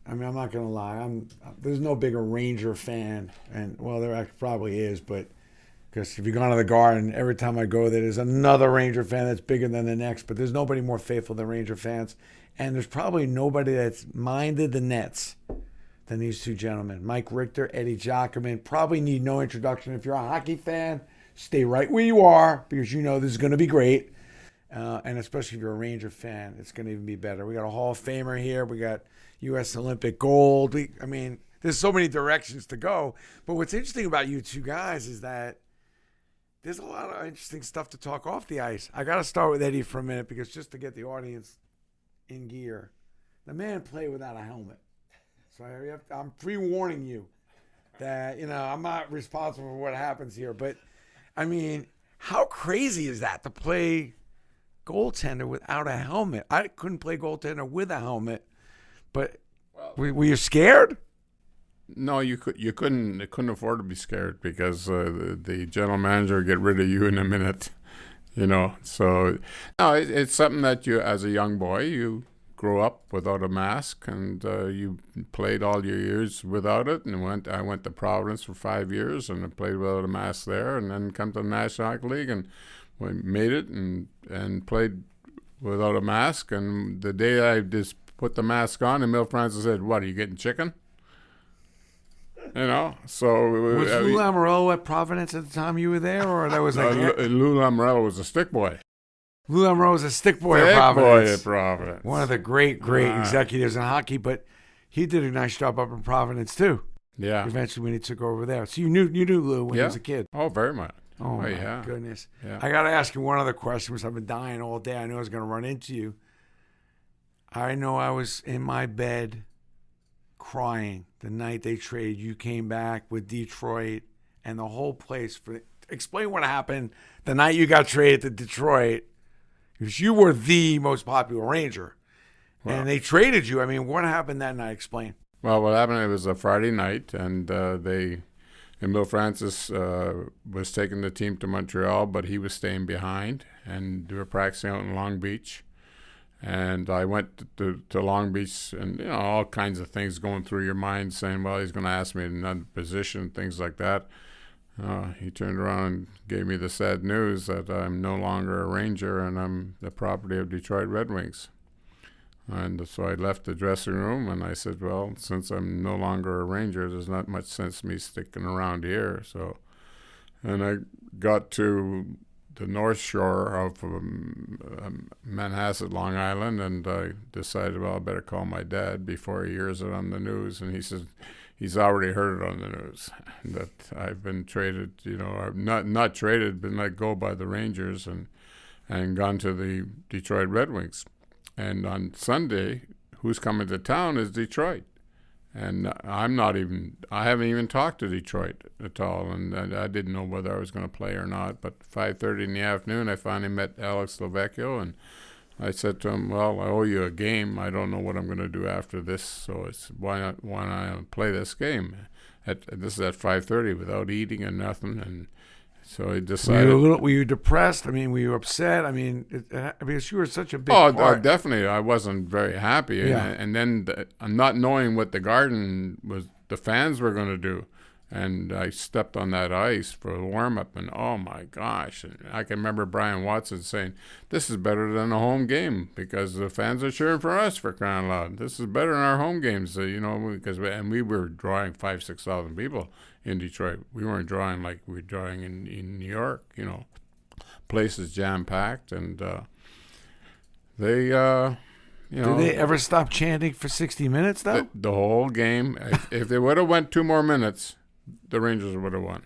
I'm not gonna lie. There's no bigger Ranger fan, and well, there probably is, but because if you go to the Garden, every time I go there, there's another Ranger fan that's bigger than the next. But there's nobody more faithful than Ranger fans, and there's probably nobody that's minded the Nets than these two gentlemen, Mike Richter, Eddie Giacomin. Probably need no introduction. If you're a hockey fan, stay right where you are because you know this is going to be great. And especially if you're a Ranger fan, it's going to even be better. We got a Hall of Famer here. We got U.S. Olympic gold. There's so many directions to go. But what's interesting about you two guys is that there's a lot of interesting stuff to talk off the ice. I got to start with Eddie for a minute because just to get the audience in gear, the man played without a helmet. So I'm pre-warning you that, I'm not responsible for what happens here. But, I mean, how crazy is that to play goaltender without a helmet? I couldn't play goaltender with a helmet, but were you scared? No, you couldn't afford to be scared because the general manager would get rid of you in a minute, So, no, it's something that you, as a young boy, you grew up without a mask, and you played all your years without it. And I went to Providence for 5 years, and I played without a mask there, and then come to the National Hockey League, and we made it and played without a mask. And the day I just put the mask on, and Mill Francis said, "What, are you getting chicken?" So was Lou Lamoriello at Providence at the time you were there, or that was like Lou Lamoriello was a stick boy. Lou Lamoriello was a stick boy at Providence. One of the great executives in hockey, but he did a nice job up in Providence too. Yeah. Eventually, when he took over there, so you knew Lou when he was a kid. Oh, very much. Oh my goodness. Yeah. I got to ask you one other question because I've been dying all day. I knew I was going to run into you. I know I was in my bed crying the night they traded. You came back with Detroit and the whole place. Explain what happened the night you got traded to Detroit, because you were the most popular Ranger. Wow. And they traded you. I mean, what happened that night? Explain. Well, what happened, it was a Friday night, and Bill Francis was taking the team to Montreal, but he was staying behind, and they were practicing out in Long Beach. And I went to Long Beach, and all kinds of things going through your mind, saying, well, he's going to ask me another position, things like that. He turned around and gave me the sad news that I'm no longer a Ranger and I'm the property of Detroit Red Wings. And so I left the dressing room, and I said, well, since I'm no longer a Ranger, there's not much sense me sticking around here. And I got to the North Shore of Manhasset, Long Island, and I decided, well, I better call my dad before he hears it on the news. And he says he's already heard it on the news, that I've been traded, not traded, been let go by the Rangers and gone to the Detroit Red Wings. And on Sunday, who's coming to town is Detroit. And I haven't even talked to Detroit at all, and I didn't know whether I was going to play or not. But 5:30 in the afternoon, I finally met Alex Lovecchio, and I said to him, well, I owe you a game. I don't know what I'm going to do after this, so why not play this game? This is at 5:30 without eating and nothing, and so I decided. Were you depressed? I mean, were you upset? I mean, because you were such a big part. Definitely. I wasn't very happy. Yeah. And then not knowing what the Garden the fans were going to do. And I stepped on that ice for a warm-up, and oh, my gosh. And I can remember Brian Watson saying, this is better than a home game because the fans are cheering for us, for crying loud. This is better than our home games, because we were drawing 5,000, 6,000 people in Detroit. We weren't drawing like we were drawing in New York, places jam-packed. And they, Did they ever stop chanting for 60 minutes, though? The whole game. If they would have went 2 more minutes, the Rangers would have won.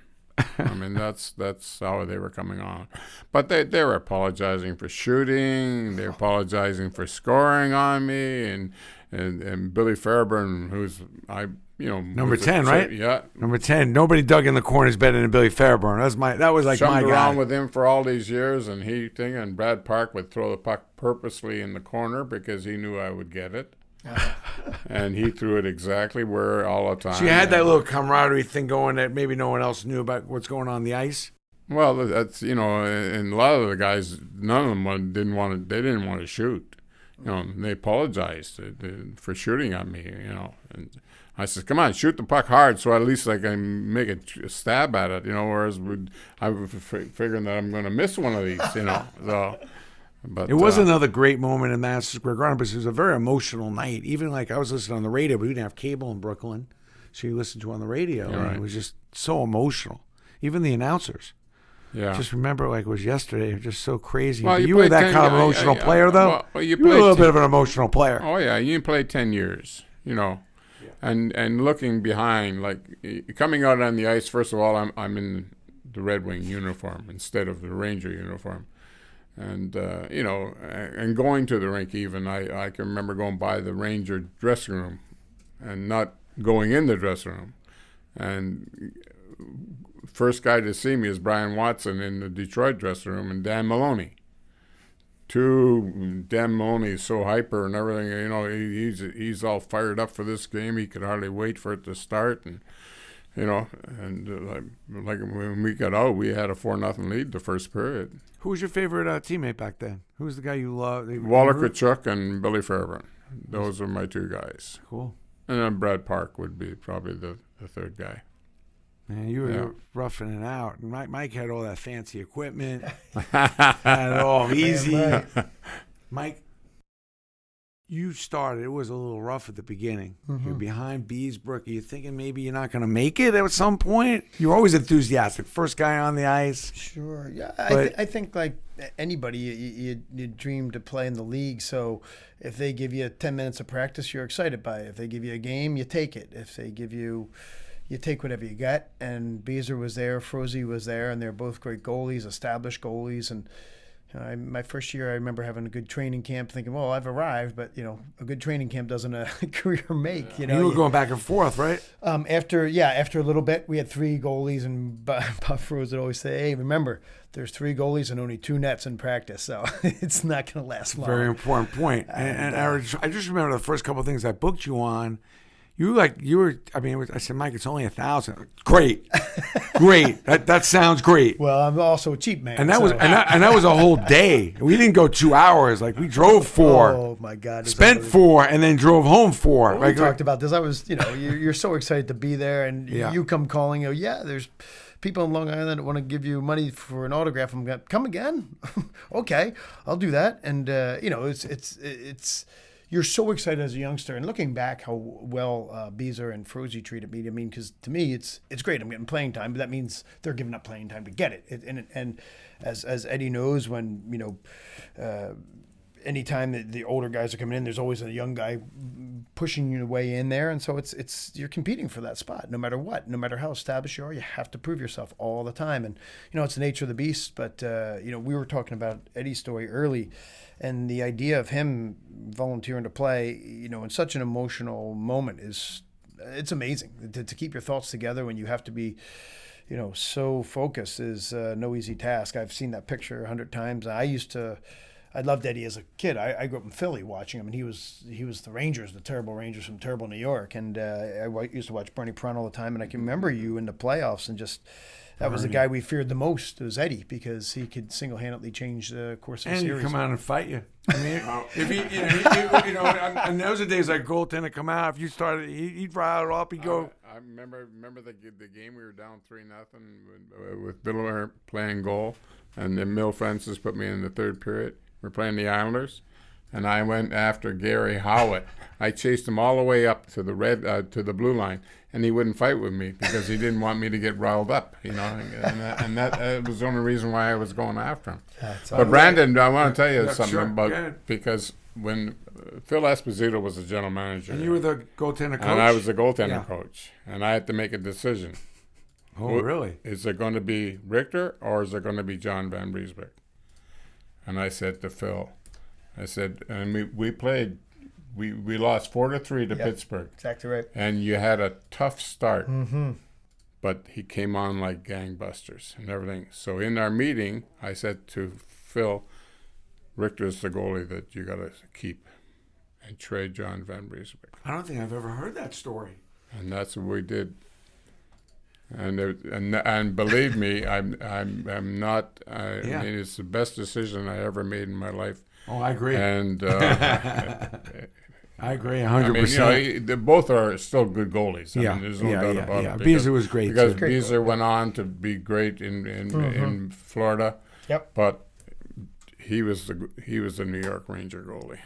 I mean, that's how they were coming on. But they were apologizing for shooting. They were apologizing for scoring on me. And Billy Fairburn, who's number 10, right? Yeah, number 10. Nobody dug in the corners better than Billy Fairburn. That was like my guy. Around with him for all these years, and Brad Park would throw the puck purposely in the corner because he knew I would get it. And he threw it exactly where all the time. So you had that little camaraderie thing going that maybe no one else knew about what's going on the ice? Well, that's, and a lot of the guys, none of them didn't want to shoot. And they apologized for shooting at me, And I said, come on, shoot the puck hard so at least I can make a stab at it, whereas I was figuring that I'm going to miss one of these, So, but it was another great moment in Madison Square Garden, but it was a very emotional night. Even like I was listening on the radio, but we didn't have cable in Brooklyn, so you listened to it on the radio, and it was just so emotional. Even the announcers. Yeah. Just remember, like it was yesterday, just so crazy. Well, you were that kind of emotional player, though. Well, you were a little bit of an emotional player. Oh yeah, you played 10 years, and looking behind, like coming out on the ice. First of all, I'm in the Red Wing uniform instead of the Ranger uniform, and and going to the rink. Even I can remember going by the Ranger dressing room, and not going in the dressing room, and first guy to see me is Brian Watson in the Detroit dressing room, and Dan Maloney. Dan Maloney is so hyper and everything. He's all fired up for this game. He could hardly wait for it to start, and like when we got out, we had a 4-0 lead the first period. Who was your favorite teammate back then? Who was the guy you loved? Walter Tkachuk and Billy Fairbairn. Those are my two guys. Cool. And then Brad Park would be probably the third guy. Man, you were roughing it out. And Mike had all that fancy equipment. Had it all easy. Mike, you started. It was a little rough at the beginning. You're behind Beesbrook. You're thinking maybe you're not going to make it at some point. You're always enthusiastic. First guy on the ice. Sure. Yeah. I think like anybody, you dream to play in the league. So if they give you 10 minutes of practice, you're excited by it. If they give you a game, you take it. If they give you take whatever you get. And Beezer was there, Frozy was there, and they're both great goalies, established goalies. And my first year, I remember having a good training camp, thinking, "Well, I've arrived," but a good training camp doesn't a career make. You were going back and forth, right? After a little bit, we had 3 goalies, and Bob Froze would always say, "Hey, remember, there's 3 goalies and only 2 nets in practice, so it's not going to last long." Very important point. And I just remember the first couple of things I booked you on. I said, Mike, it's only 1,000. Great. That sounds great. Well, I'm also a cheap man. And that was a whole day. We didn't go 2 hours. Like we drove 4. Oh my God. Spent 4 and then drove home 4. Well, we talked about this. I was, you're so excited to be there, and you come calling. There's people in Long Island that want to give you money for an autograph. I'm going, come again? Okay, I'll do that. And it's. You're so excited as a youngster, and looking back, how well Beezer and Frozy treated me. I mean, because to me, it's great. I'm getting playing time, but that means they're giving up playing time to get it. And as Eddie knows, when anytime the older guys are coming in, there's always a young guy pushing your way in there, and so it's you're competing for that spot, no matter what, no matter how established you are. You have to prove yourself all the time, and it's the nature of the beast. But we were talking about Eddie's story early. And the idea of him volunteering to play, in such an emotional moment it's amazing. To keep your thoughts together when you have to be, so focused is no easy task. I've seen that picture 100 times. I loved Eddie as a kid. I grew up in Philly watching him, and he was the Rangers, the terrible Rangers from terrible New York. And I used to watch Bernie Prun all the time, and I can remember you in the playoffs and just. That was the guy we feared the most, was Eddie, because he could single-handedly change the course of the series. And he'd come out and fight you. I mean, if he, in those days, like goaltender come out, if you started, he'd rile up, he'd go. I remember the game we were down 3-0 with Bill Orr playing goal, and then Mill Francis put me in the third period. We're playing the Islanders, and I went after Gary Howitt. I chased him all the way up to the blue line, and he wouldn't fight with me because he didn't want me to get riled up, and that was the only reason why I was going after him. But Brandon, I want to tell you something about because when Phil Esposito was the general manager, and you were the goaltender coach, and I was the goaltender coach, and I had to make a decision. Oh, really? Is it going to be Richter or is it going to be John Van Briesbeek? And I said to Phil, and we played. We lost 4-3 to Pittsburgh. Exactly right. And you had a tough start, but he came on like gangbusters and everything. So in our meeting, I said to Phil, Richter's the goalie that you got to keep and trade John Van Briesbeek. I don't think I've ever heard that story. And that's what we did. And believe me, I'm not. I Yeah. mean, it's the best decision I ever made in my life. Oh, I agree. And I agree, I 100%. mean, they both are still good goalies. I mean, there's no doubt about it. Beasley was great because too. Beasley went on to be great in Florida. Yep. But he was the New York Ranger goalie.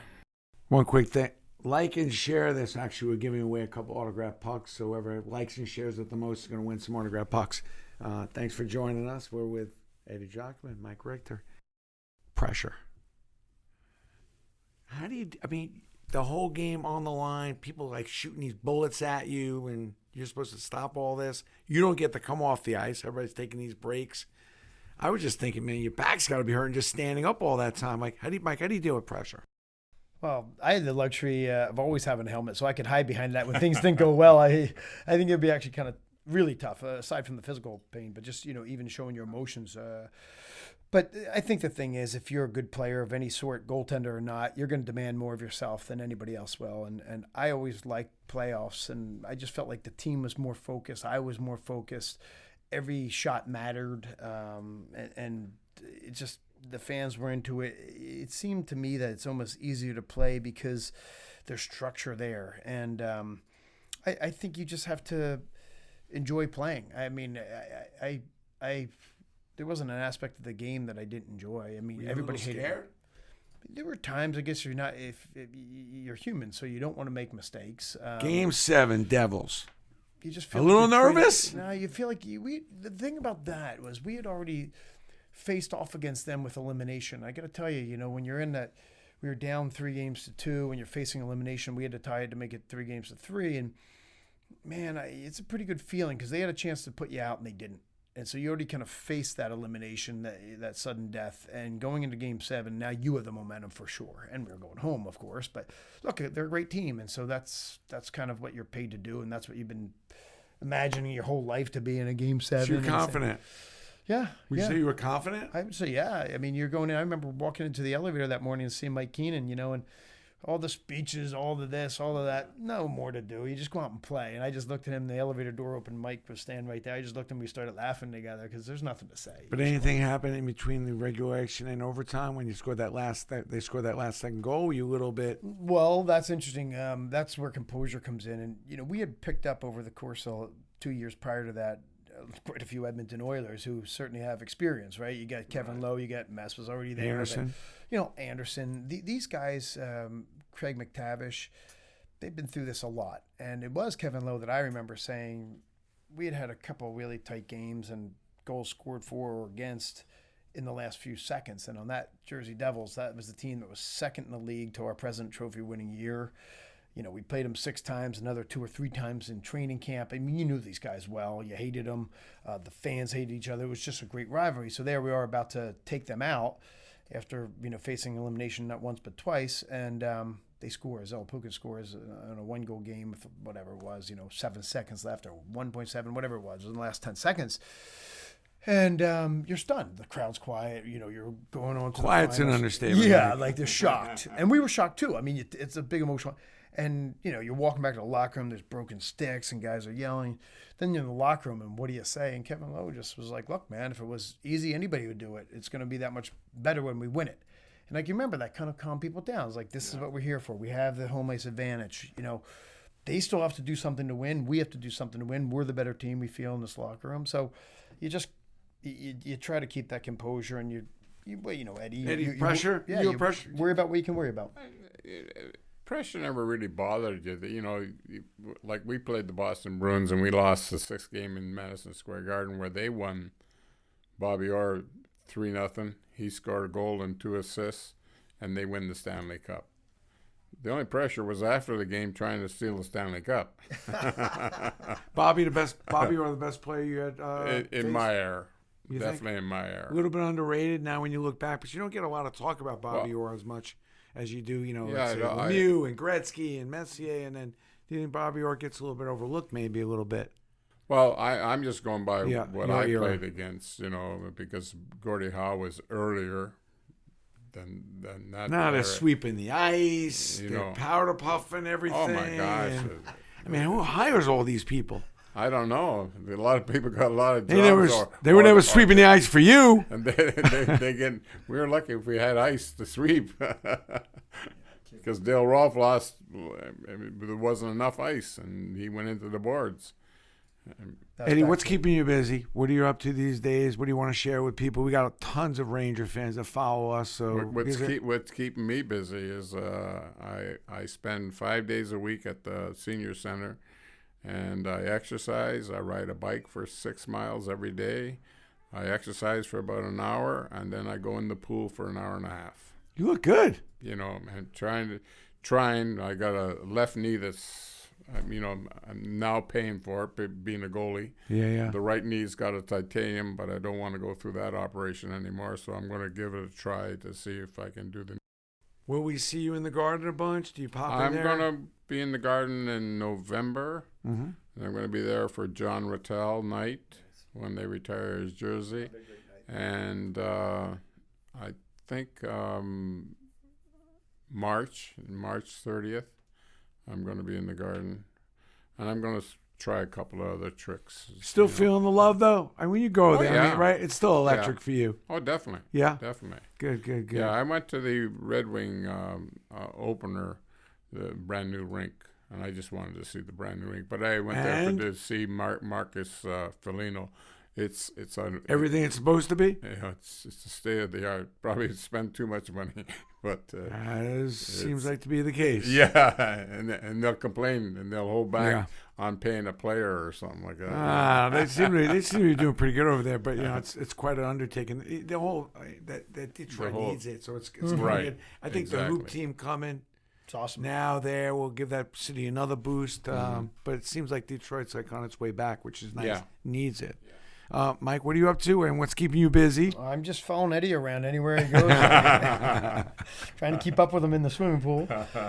One quick thing. Like and share this. Actually, we're giving away a couple autographed pucks. So whoever likes and shares it the most is going to win some autographed pucks. Thanks for joining us. We're with Eddie Giacomin, Mike Richter. Pressure. How do you, I mean, the whole game on the line, people like shooting these bullets at you, and you're supposed to stop all this. You don't get to come off the ice. Everybody's taking these breaks. I was just thinking, man, your back's got to be hurting just standing up all that time. Like, how do you deal with pressure? Well, I had the luxury of always having a helmet, so I could hide behind that when things didn't go well. I think it'd be actually kind of really tough, aside from the physical pain, but just, even showing your emotions. But I think the thing is, if you're a good player of any sort, goaltender or not, you're going to demand more of yourself than anybody else will. And I always liked playoffs, and I just felt like the team was more focused. I was more focused. Every shot mattered, and it just, the fans were into it. It seemed to me that it's almost easier to play because there's structure there. And I think you just have to enjoy playing. I mean, I there wasn't an aspect of the game that I didn't enjoy. I mean, everybody hated it. There were times, I guess, if you're human, so you don't want to make mistakes. Game 7, Devils. You just feel a little like nervous? No, you feel like the thing about that was we had already faced off against them with elimination. I got to tell you, when you're in that, we were down 3-2, and you're facing elimination. We had to tie it to make it 3-3, and man, it's a pretty good feeling because they had a chance to put you out and they didn't. And so you already kind of faced that elimination, that sudden death, and going into Game 7, now you have the momentum for sure. And we're going home, of course, but look, they're a great team, and so that's kind of what you're paid to do, and that's what you've been imagining your whole life to be in a Game 7. So you're confident. Yeah. Would you say you were confident? I would say, yeah. I mean, you're going in. I remember walking into the elevator that morning and seeing Mike Keenan, and all the speeches, all the this, all of that. No more to do. You just go out and play. And I just looked at him. The elevator door opened. Mike was standing right there. I just looked at him. We started laughing together because there's nothing to say. But anything happened in between the regulation and overtime when you scored they scored that last second goal? Were you a little bit? Well, that's interesting. That's where composure comes in. And, we had picked up over the course of 2 years prior to that quite a few Edmonton Oilers who certainly have experience, right? You got Kevin Lowe, you got Mess was already there. Anderson. But, Anderson. These guys, Craig McTavish, they've been through this a lot. And it was Kevin Lowe that I remember saying we had a couple really tight games and goals scored for or against in the last few seconds. And on that Jersey Devils, that was the team that was second in the league to our President Trophy winning year. We played them 6 times, another 2 or 3 times in training camp. I mean, you knew these guys well. You hated them. The fans hated each other. It was just a great rivalry. So there we are about to take them out after, facing elimination not once but twice. And they score. Zell Pukin scores on a 1-goal game with whatever it was, 7 seconds left or 1.7, whatever it was in the last 10 seconds. And you're stunned. The crowd's quiet. You're going on to Quiet's the an finals. understatement. Yeah, Right? like they're shocked. And we were shocked too. I mean, it's a big emotional. And, you're walking back to the locker room, there's broken sticks and guys are yelling. Then you're in the locker room and what do you say? And Kevin Lowe just was like, look, man, if it was easy, anybody would do it. It's going to be that much better when we win it. And you remember that kind of calmed people down. It's like, this is what we're here for. We have the home ice advantage. They still have to do something to win. We have to do something to win. We're the better team, we feel, in this locker room. So you just, you try to keep that composure and Eddie. Pressure? You pressure? worry about what you can worry about. Pressure never really bothered you. Like we played the Boston Bruins and we lost the 6th game in Madison Square Garden where they won. Bobby Orr 3-0. He scored a goal and 2 assists, and they win the Stanley Cup. The only pressure was after the game trying to steal the Stanley Cup. Bobby Orr, the best player you had in my era. You Definitely think? in my era. A little bit underrated now when you look back, but you don't get a lot of talk about Bobby Orr as much as you do, let's say Lemieux and Gretzky and Messier, and then do you think Bobby Orr gets a little bit overlooked maybe a little bit? Well, I'm just going by what I era. played against, because Gordie Howe was earlier than that. Not era. a sweeping the ice, the powder puff and everything. Oh my gosh! I mean, who hires all these people? I don't know. A lot of people got a lot of jobs. They were never sweeping the ice for you. And they get. We were lucky if we had ice to sweep, because Dale Rolfe lost. There wasn't enough ice, and he went into the boards. Eddie, what's keeping you busy? What are you up to these days? What do you want to share with people? We got tons of Ranger fans that follow us. So what's keeping me busy is I spend 5 days a week at the senior center, and I exercise. I ride a bike for 6 miles every day. I exercise for about an hour, and then I go in the pool for an hour and a half. You look good. You know, and trying. I got a left knee that's. I'm now paying for it, being a goalie. Yeah. The right knee's got a titanium, but I don't want to go through that operation anymore, so I'm going to give it a try to see if I can do the. Will we see you in the Garden a bunch? Do you pop in there? I'm going to be in the Garden in November. Mm-hmm. And I'm going to be there for John Rattel night when they retire his jersey. And I think March 30th. I'm going to be in the Garden, and I'm going to try a couple of other tricks. Still feeling the love, though? I mean, when you go there, yeah. I mean, right? It's still electric for you. Oh, definitely. Yeah? Definitely. Good. Yeah, I went to the Red Wing opener, the brand new rink, and I just wanted to see the brand new rink. But I went there to see Marcus Foligno. It's everything it's supposed to be. It's the state of the art. Probably spent too much money, but seems like to be the case. Yeah, and they'll complain and they'll hold back on paying a player or something like that. They seem to be doing pretty good over there, but it's quite an undertaking. The whole that Detroit needs it, so it's right. Good. I think the Hoop team coming. It's awesome. Now there will give that city another boost, but it seems like Detroit's like on its way back, which is nice. Yeah. Needs it. Mike, what are you up to, and what's keeping you busy? I'm just following Eddie around anywhere he goes. Trying to keep up with him in the swimming pool.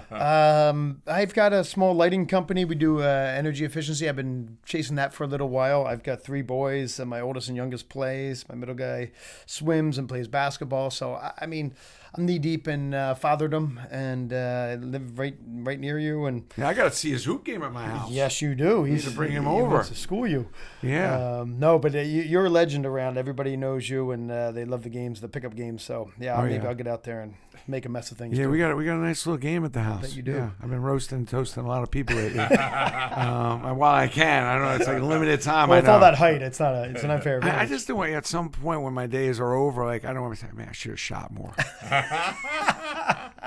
I've got a small lighting company. We do energy efficiency. I've been chasing that for a little while. I've got 3 boys. My oldest and youngest plays. My middle guy swims and plays basketball. So, I mean, I'm knee-deep in fatherdom, and I live right near you. And yeah, I got to see his hoop game at my house. Yes, you do. He's to bring him he over. wants to school you. Yeah. No, but you're a legend around. Everybody knows you, and they love the games, the pickup games. So yeah, maybe I'll get out there and make a mess of things. Yeah, too. we got a nice little game at the house. Bet you do. Yeah, I've been roasting and toasting a lot of people lately. While I can, I don't know. It's like a limited time. Well, with all that height, it's an unfair advantage. I just don't want at some point when my days are over, like I don't want to say, man, I should have shot more.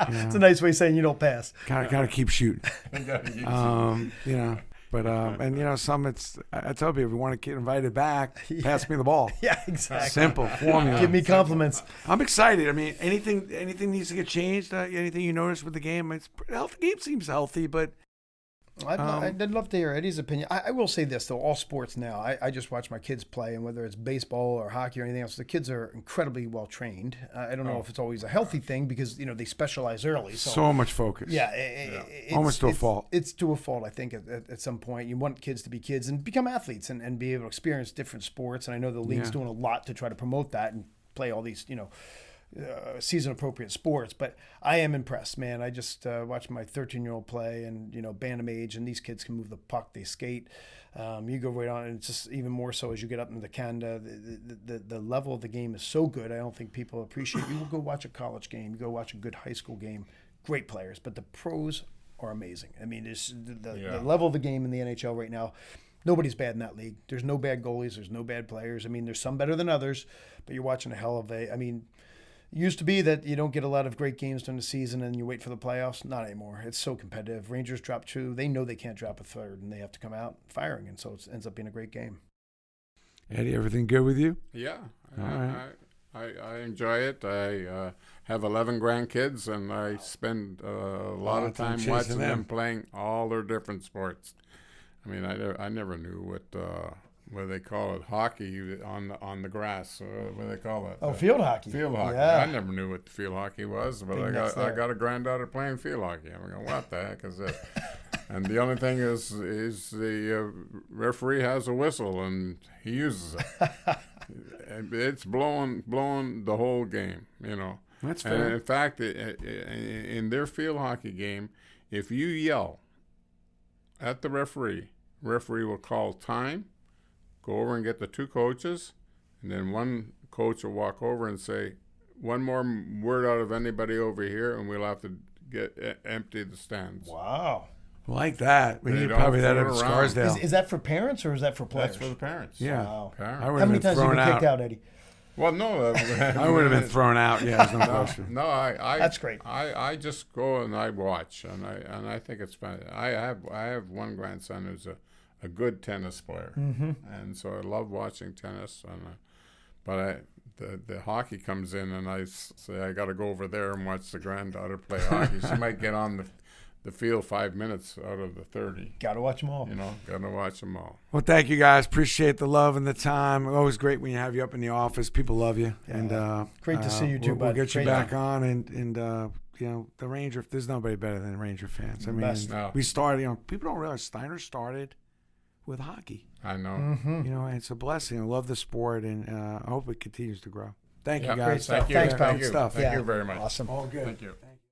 It's a nice way of saying you don't pass. Gotta keep shooting. But some I tell people if you want to get invited back, pass me the ball. Yeah, exactly. Simple formula. Give me compliments. I'm excited. I mean, anything needs to get changed. Anything you notice with the game? The game seems healthy, but I'd love to hear Eddie's opinion. I will say this, though. All sports now, I just watch my kids play, and whether it's baseball or hockey or anything else, the kids are incredibly well trained. I don't know if it's always a healthy thing because, they specialize early. So much focus. Yeah. Almost to a fault. It's to a fault, I think, at some point. You want kids to be kids and become athletes and be able to experience different sports. And I know the league's doing a lot to try to promote that and play all these, season-appropriate sports, but I am impressed, man. I just watched my 13-year-old play, and bantam age, and these kids can move the puck, they skate. You go right on, and it's just even more so as you get up into the Canada. The level of the game is so good. I don't think people appreciate. You will go watch a college game, you go watch a good high school game. Great players, but the pros are amazing. I mean, the level of the game in the NHL right now. Nobody's bad in that league. There's no bad goalies. There's no bad players. I mean, there's some better than others, but you're watching a hell of a. I mean. It used to be that you don't get a lot of great games during the season and you wait for the playoffs. Not anymore. It's so competitive. Rangers drop 2. They know they can't drop a third, and they have to come out firing, and so it ends up being a great game. Eddie, everything good with you? Yeah. All right. I enjoy it. I have 11 grandkids, and I spend a lot of time watching them playing all their different sports. I mean, I never knew what they call it, hockey on the grass. What do they call it? Oh, field hockey. Field hockey. Yeah. I never knew what field hockey was, but I got a granddaughter playing field hockey. I'm going, what the heck is this? And the only thing is the referee has a whistle and he uses it. It's blowing the whole game, That's fair. And in fact, in their field hockey game, if you yell at the referee referee will call time, go over and get the two coaches, and then one coach will walk over and say, one more word out of anybody over here, and we'll have to empty the stands. Wow. Like that. We They need don't probably that throw at it around. Scarsdale. Is that for parents or is that for players? That's for the parents. Yeah. Wow. Parents. I would How have many been times have you thrown been kicked out. out, Eddie? Well, no. I would have been thrown out. Yeah, there's no question. No, I That's great. I just go and I watch, and I think it's fun. I have one grandson who's a good tennis player, and so I love watching tennis. But the hockey comes in, and I say I got to go over there and watch the granddaughter play hockey. She might get on the field 5 minutes out of the 30. Got to watch them all. You know, got to watch them all. Well, thank you guys. Appreciate the love and the time. Always great when you have you up in the office. People love you, and Great to see you too, We'll bud. get you Great. back on, and you know, the Ranger. There's nobody better than Ranger fans. I mean, Best. No. we started. You know, people don't realize Steiner started with hockey. I know. Mm-hmm. You know, and it's a blessing. I love the sport, and I hope it continues to grow. Thank Yeah, you great guys. stuff. Thanks, pal. Good stuff. Thank you very much. Awesome. All good. Thank you.